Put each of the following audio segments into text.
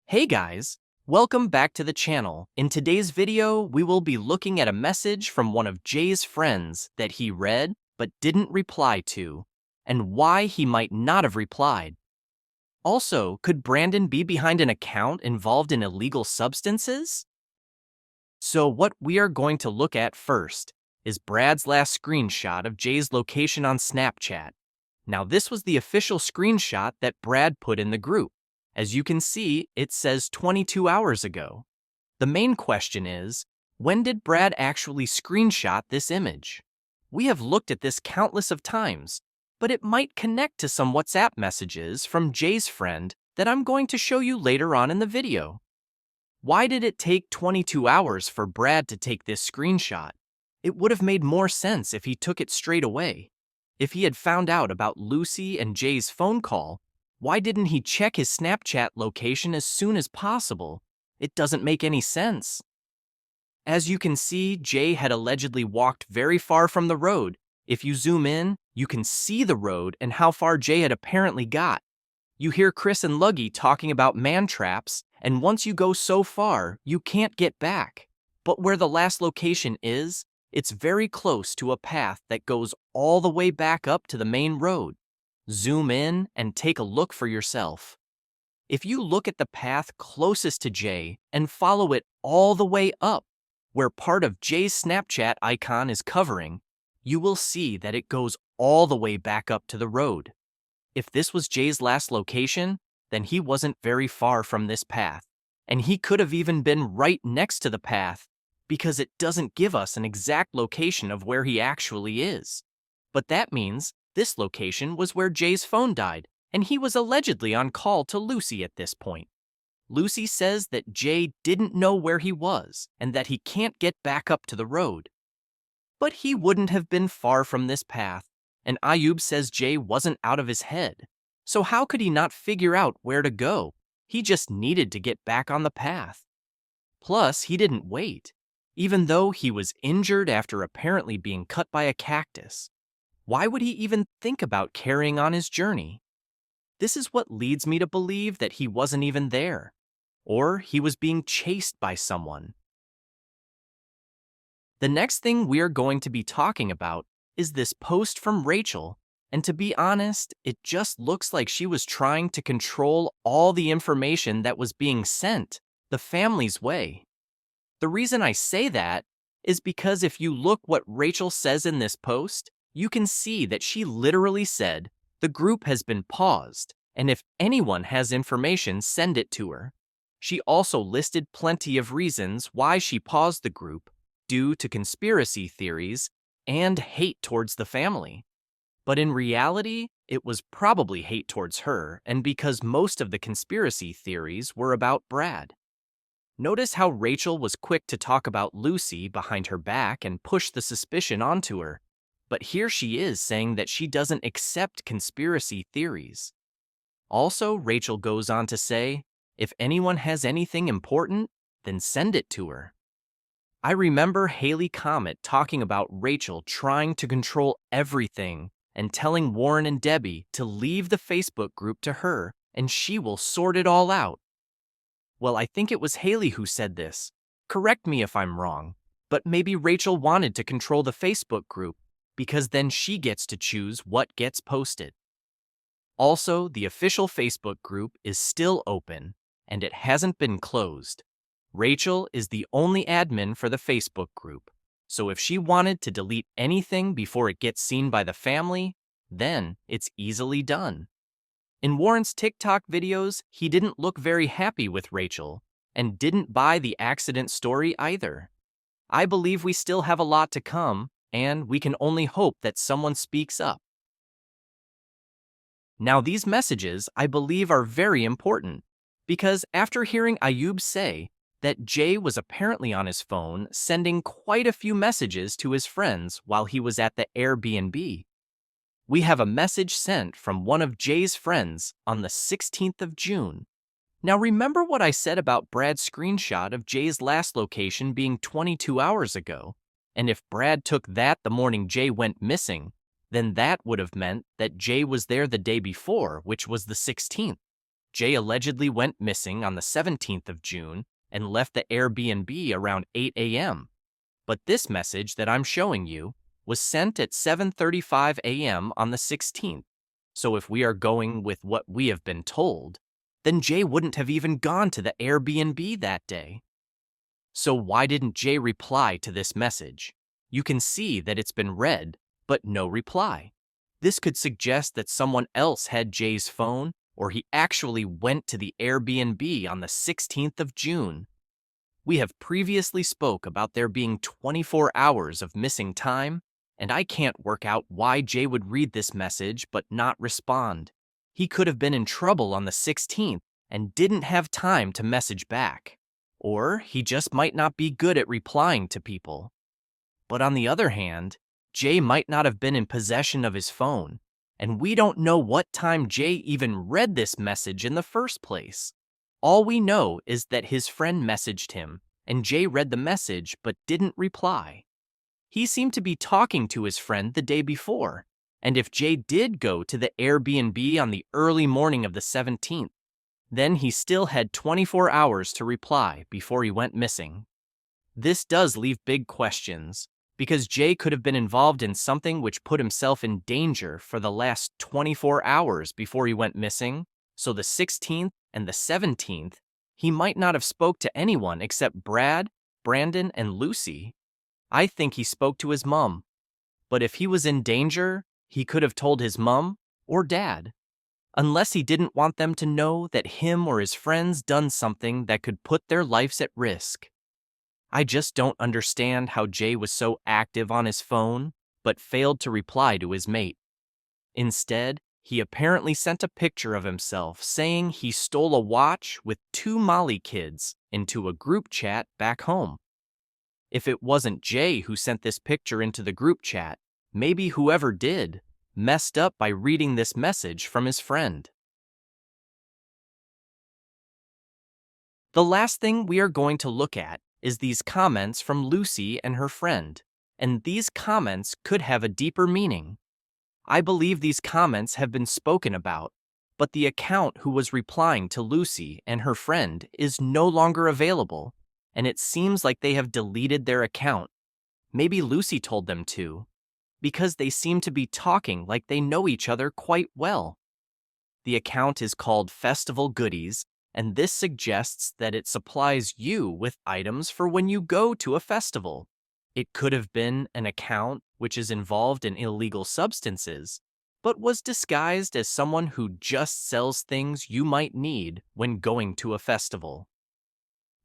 Hey guys, welcome back to the channel. In today's video, we will be looking at a message from one of Jay's friends that he read but didn't reply to, and why he might not have replied. Also, could Brandon be behind an account involved in illegal substances? So what we are going to look at first is Brad's last screenshot of Jay's location on Snapchat. Now this was the official screenshot that Brad put in the group. As you can see, it says 22 hours ago. The main question is, when did Brad actually screenshot this image? We have looked at this countless of times, but it might connect to some WhatsApp messages from Jay's friend that I'm going to show you later on in the video. Why did it take 22 hours for Brad to take this screenshot? It would have made more sense if he took it straight away. If he had found out about Lucy and Jay's phone call, why didn't he check his Snapchat location as soon as possible? It doesn't make any sense. As you can see, Jay had allegedly walked very far from the road. If you zoom in, you can see the road and how far Jay had apparently got. You hear Chris and Luggy talking about man traps, and once you go so far, you can't get back. But where the last location is, it's very close to a path that goes all the way back up to the main road. Zoom in and take a look for yourself. If you look at the path closest to Jay and follow it all the way up, where part of Jay's Snapchat icon is covering, you will see that it goes all the way back up to the road. If this was Jay's last location, then he wasn't very far from this path, and he could have even been right next to the path because it doesn't give us an exact location of where he actually is. But that means this location was where Jay's phone died, and he was allegedly on call to Lucy at this point. Lucy says that Jay didn't know where he was and that he can't get back up to the road. But he wouldn't have been far from this path, and Ayub says Jay wasn't out of his head. So how could he not figure out where to go? He just needed to get back on the path. Plus, he didn't wait, even though he was injured after apparently being cut by a cactus. Why would he even think about carrying on his journey? This is what leads me to believe that he wasn't even there, or he was being chased by someone. The next thing we're going to be talking about is this post from Rachel, and to be honest, it just looks like she was trying to control all the information that was being sent the family's way. The reason I say that is because if you look what Rachel says in this post, you can see that she literally said, "The group has been paused, and if anyone has information, send it to her." She also listed plenty of reasons why she paused the group, due to conspiracy theories and hate towards the family. But in reality, it was probably hate towards her, and because most of the conspiracy theories were about Brad. Notice how Rachel was quick to talk about Lucy behind her back and push the suspicion onto her. But here she is saying that she doesn't accept conspiracy theories. Also, Rachel goes on to say, if anyone has anything important, then send it to her. I remember Haley Comet talking about Rachel trying to control everything and telling Warren and Debbie to leave the Facebook group to her and she will sort it all out. Well, I think it was Haley who said this. Correct me if I'm wrong, but maybe Rachel wanted to control the Facebook group because then she gets to choose what gets posted. Also, the official Facebook group is still open and it hasn't been closed. Rachel is the only admin for the Facebook group, so if she wanted to delete anything before it gets seen by the family, then it's easily done. In Warren's TikTok videos, he didn't look very happy with Rachel and didn't buy the accident story either. I believe we still have a lot to come, and we can only hope that someone speaks up. Now these messages, I believe, are very important, because after hearing Ayub say that Jay was apparently on his phone sending quite a few messages to his friends while he was at the Airbnb, we have a message sent from one of Jay's friends on the 16th of June. Now remember what I said about Brad's screenshot of Jay's last location being 22 hours ago? And if Brad took that the morning Jay went missing, then that would have meant that Jay was there the day before, which was the 16th. Jay allegedly went missing on the 17th of June and left the Airbnb around 8 a.m. But this message that I'm showing you was sent at 7:35 a.m. on the 16th. So if we are going with what we have been told, then Jay wouldn't have even gone to the Airbnb that day. So why didn't Jay reply to this message? You can see that it's been read, but no reply. This could suggest that someone else had Jay's phone, or he actually went to the Airbnb on the 16th of June. We have previously spoke about there being 24 hours of missing time, and I can't work out why Jay would read this message but not respond. He could have been in trouble on the 16th and didn't have time to message back. Or he just might not be good at replying to people. But on the other hand, Jay might not have been in possession of his phone, and we don't know what time Jay even read this message in the first place. All we know is that his friend messaged him, and Jay read the message but didn't reply. He seemed to be talking to his friend the day before, and if Jay did go to the Airbnb on the early morning of the 17th, then he still had 24 hours to reply before he went missing. This does leave big questions, because Jay could have been involved in something which put himself in danger for the last 24 hours before he went missing, so the 16th and the 17th, he might not have spoke to anyone except Brad, Brandon, and Lucy. I think he spoke to his mom. But if he was in danger, he could have told his mom or dad. Unless he didn't want them to know that him or his friends done something that could put their lives at risk. I just don't understand how Jay was so active on his phone, but failed to reply to his mate. Instead, he apparently sent a picture of himself saying he stole a watch with 2 Molly kids into a group chat back home. If it wasn't Jay who sent this picture into the group chat, maybe whoever did messed up by reading this message from his friend. The last thing we are going to look at is these comments from Lucy and her friend, and these comments could have a deeper meaning. I believe these comments have been spoken about, but the account who was replying to Lucy and her friend is no longer available, and it seems like they have deleted their account. Maybe Lucy told them to, because they seem to be talking like they know each other quite well. The account is called Festival Goodies, and this suggests that it supplies you with items for when you go to a festival. It could have been an account which is involved in illegal substances, but was disguised as someone who just sells things you might need when going to a festival.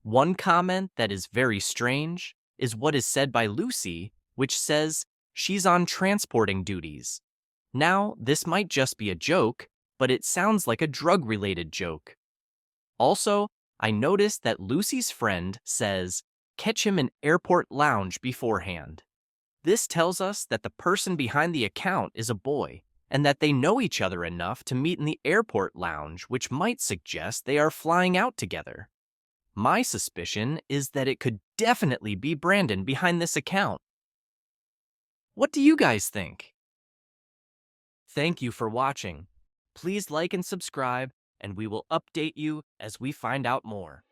One comment that is very strange is what is said by Lucy, which says she's on transporting duties. Now, this might just be a joke, but it sounds like a drug-related joke. Also, I noticed that Lucy's friend says, "Catch him in airport lounge beforehand." This tells us that the person behind the account is a boy, and that they know each other enough to meet in the airport lounge, which might suggest they are flying out together. My suspicion is that it could definitely be Brandon behind this account. What do you guys think? Thank you for watching. Please like and subscribe, and we will update you as we find out more.